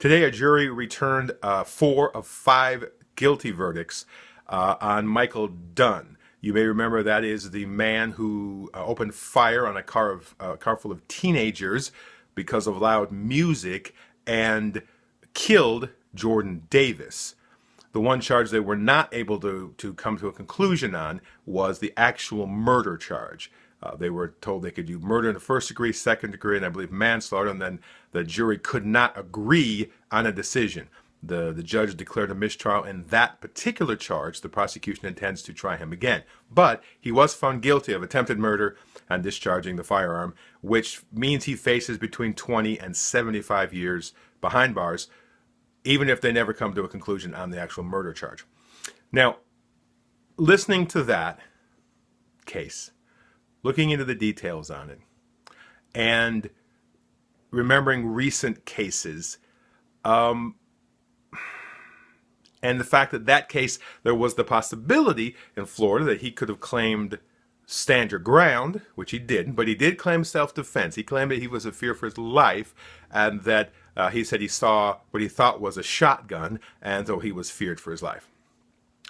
Today, a jury returned 4 of 5 guilty verdicts on Michael Dunn. You may remember that is the man who opened fire on a car full of teenagers because of loud music and killed Jordan Davis. The one charge they were not able to come to a conclusion on was the actual murder charge. They were told they could do murder in the first degree, second degree, and I believe manslaughter, and then the jury could not agree on a decision. The judge declared a mistrial in that particular charge. The prosecution intends to try him again. But he was found guilty of attempted murder and discharging the firearm, which means he faces between 20 and 75 years behind bars, even if they never come to a conclusion on the actual murder charge. Now, listening to that case, looking into the details on it, and remembering recent cases, and the fact that that case, there was the possibility in Florida that he could have claimed stand your ground, which he didn't, but he did claim self-defense. He claimed that he was in fear for his life, and that he said he saw what he thought was a shotgun, and so he was feared for his life.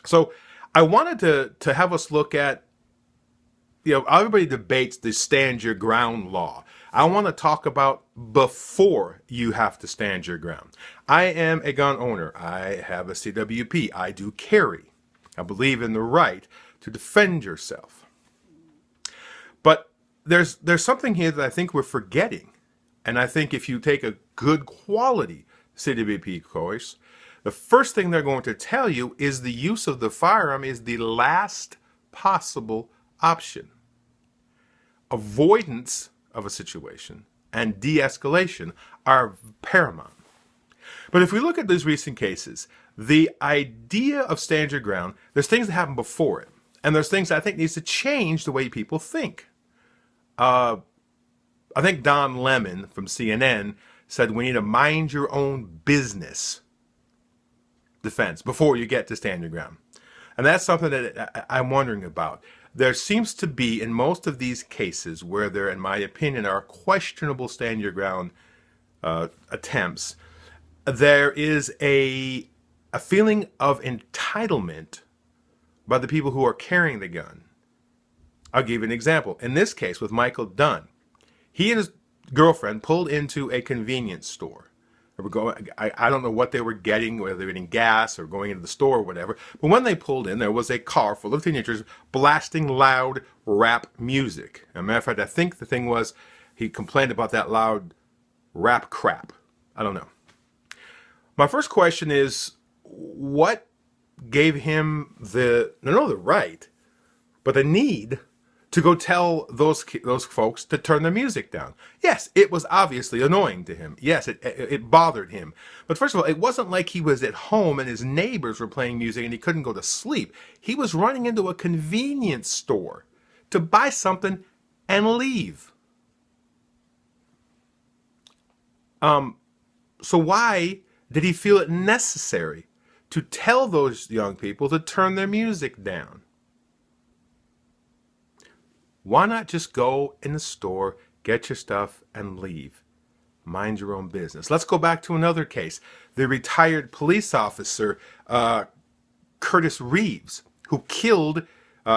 So I wanted to have us look at, everybody debates the stand your ground law. I want to talk about before you have to stand your ground. I am a gun owner. I have a CWP. I do carry. I believe in the right to defend yourself. But there's something here that I think we're forgetting. And I think if you take a good quality CWP course, the first thing they're going to tell you is the use of the firearm is the last possible option. Avoidance of a situation and de-escalation are paramount. But if we look at these recent cases, the idea of stand your ground, there's things that happen before it. And there's things I think needs to change the way people think. I think Don Lemon from CNN said we need a mind your own business defense before you get to stand your ground. And that's something that I'm wondering about. There seems to be, in most of these cases where there, in my opinion, are questionable stand your ground attempts, there is a feeling of entitlement by the people who are carrying the gun. I'll give you an example. In this case with Michael Dunn, he and his girlfriend pulled into a convenience store. They were going, I don't know what they were getting, whether they were getting gas or going into the store or whatever. But when they pulled in, there was a car full of teenagers blasting loud rap music. As a matter of fact, I think the thing was he complained about that loud rap crap. I don't know. My first question is, what gave him the right, but the need to go tell those folks to turn their music down? Yes, it was obviously annoying to him. Yes, it bothered him. But first of all, it wasn't like he was at home and his neighbors were playing music and he couldn't go to sleep. He was running into a convenience store to buy something and leave. So why did he feel it necessary to tell those young people to turn their music down? Why not just go in the store, get your stuff, and leave? Mind your own business. Let's go back to another case. The retired police officer, Curtis Reeves, who killed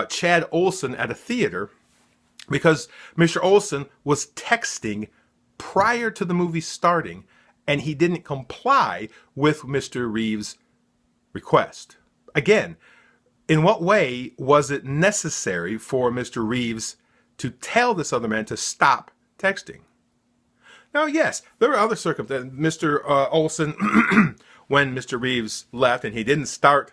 Chad Olson at a theater because Mr. Olson was texting prior to the movie starting, and he didn't comply with Mr. Reeves' request. Again, in what way was it necessary for Mr. Reeves to tell this other man to stop texting? Now, yes, there were other circumstances. Mr. Olson, when Mr. Reeves left and he didn't stop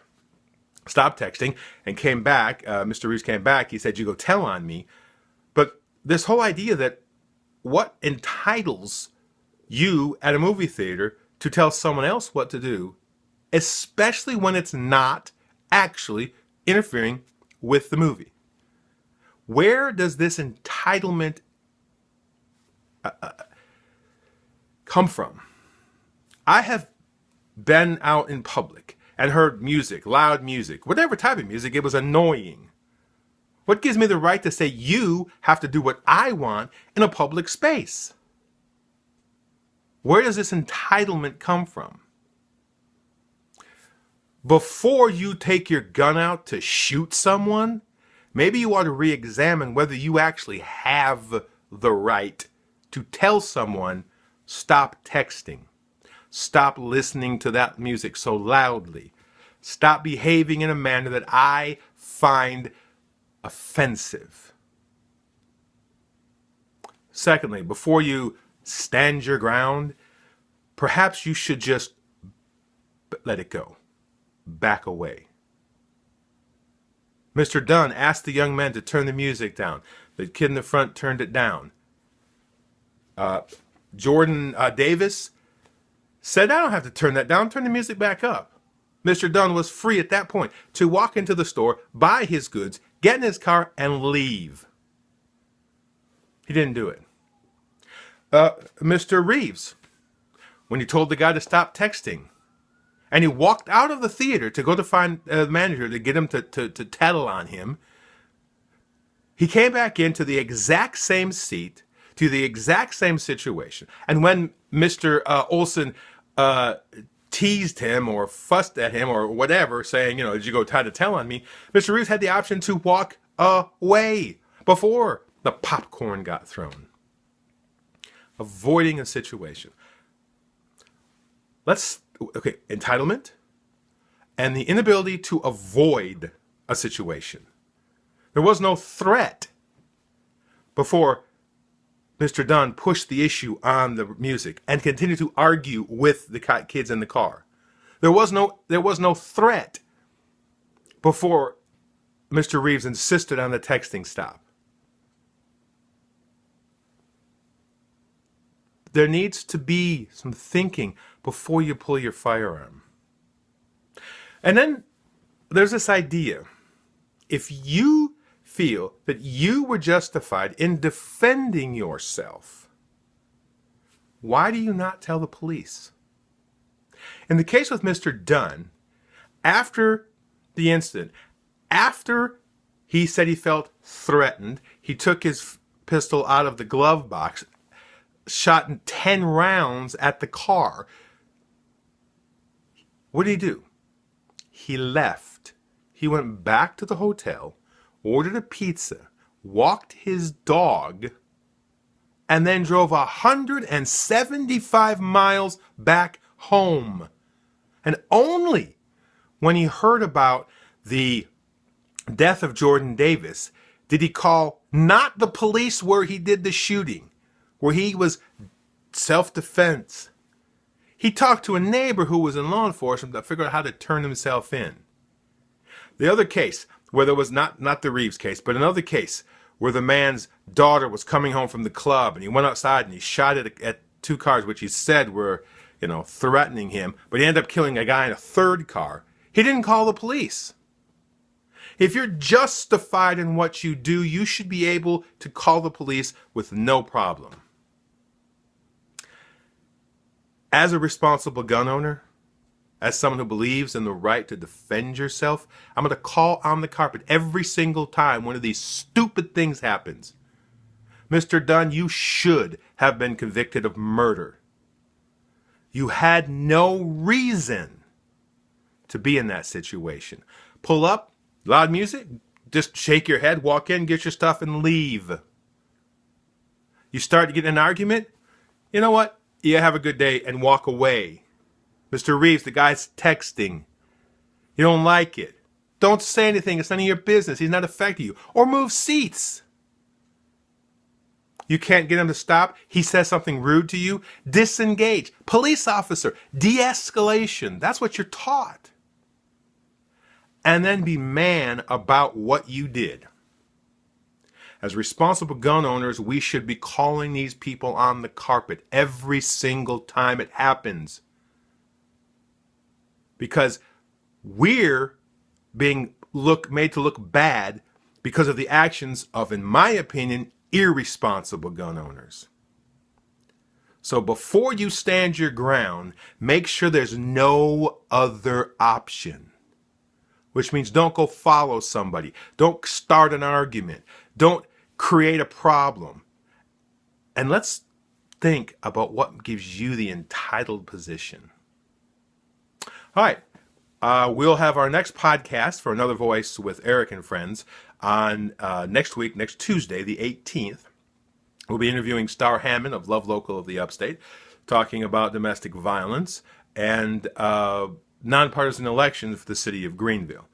texting and came back, Mr. Reeves came back, he said, "You go tell on me." But this whole idea that what entitles you at a movie theater to tell someone else what to do, especially when it's not actually interfering with the movie? Where does this entitlement come from? I have been out in public and heard music, loud music, whatever type of music. It was annoying. What gives me the right to say you have to do what I want in a public space? Where does this entitlement come from? Before you take your gun out to shoot someone, maybe you ought to re-examine whether you actually have the right to tell someone, stop texting, stop listening to that music so loudly, stop behaving in a manner that I find offensive. Secondly, before you stand your ground, perhaps you should just let it go. Back away. Mr. Dunn asked the young man to turn the music down. The kid in the front turned it down. Jordan Davis said, I don't have to turn that down. Turn the music back up. Mr. Dunn was free at that point to walk into the store, buy his goods, get in his car, and leave. He didn't do it. Mr. Reeves, when he told the guy to stop texting, and he walked out of the theater to go to find the manager to get him to tattle on him, he came back into the exact same seat, to the exact same situation. And when Mr. Olson teased him or fussed at him or whatever, saying, did you go try to tell on me? Mr. Reeves had the option to walk away before the popcorn got thrown. Avoiding a situation. Entitlement and the inability to avoid a situation. There was no threat before Mr. Dunn pushed the issue on the music and continued to argue with the kids in the car. There was no threat before Mr. Reeves insisted on the texting stop. There needs to be some thinking before you pull your firearm. And then there's this idea. If you feel that you were justified in defending yourself, why do you not tell the police? In the case with Mr. Dunn, after the incident, after he said he felt threatened, he took his pistol out of the glove box, shot 10 rounds at the car. What did he do? He left. He went back to the hotel, ordered a pizza, walked his dog, and then drove 175 miles back home. And only when he heard about the death of Jordan Davis did he call not the police where he did the shooting, where he was self-defense. He talked to a neighbor who was in law enforcement to figure out how to turn himself in. The other case, where there was not the Reeves case, but another case where the man's daughter was coming home from the club and he went outside and he shot at 2 cars, which he said were, threatening him, but he ended up killing a guy in a 3rd car. He didn't call the police. If you're justified in what you do, you should be able to call the police with no problem. As a responsible gun owner, as someone who believes in the right to defend yourself, I'm going to call on the carpet every single time one of these stupid things happens. Mr. Dunn, you should have been convicted of murder. You had no reason to be in that situation. Pull up, loud music, just shake your head, walk in, get your stuff, and leave. You start to get in an argument, you know what? Yeah, have a good day, and walk away. Mr. Reeves, the guy's texting. You don't like it. Don't say anything. It's none of your business. He's not affecting you. Or move seats. You can't get him to stop. He says something rude to you. Disengage. Police officer. De-escalation. That's what you're taught. And then be man about what you did. As responsible gun owners, we should be calling these people on the carpet every single time it happens. Because we're being made to look bad because of the actions of, in my opinion, irresponsible gun owners. So before you stand your ground, make sure there's no other option. Which means don't go follow somebody. Don't start an argument. Don't create a problem. And let's think about what gives you the entitled position. All right. We'll have our next podcast for Another Voice with Eric and Friends on next week, next Tuesday, the 18th. We'll be interviewing Star Hammond of Love Local of the Upstate, talking about domestic violence and nonpartisan elections for the city of Greenville.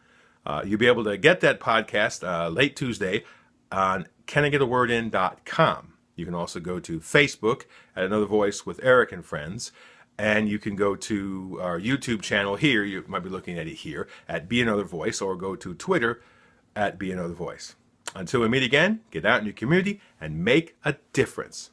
You'll be able to get that podcast late Tuesday on canIGetAWordIn.com. You can also go to Facebook at Another Voice with Eric and Friends. And you can go to our YouTube channel here. You might be looking at it here at Be Another Voice, or go to Twitter at Be Another Voice. Until we meet again, get out in your community and make a difference.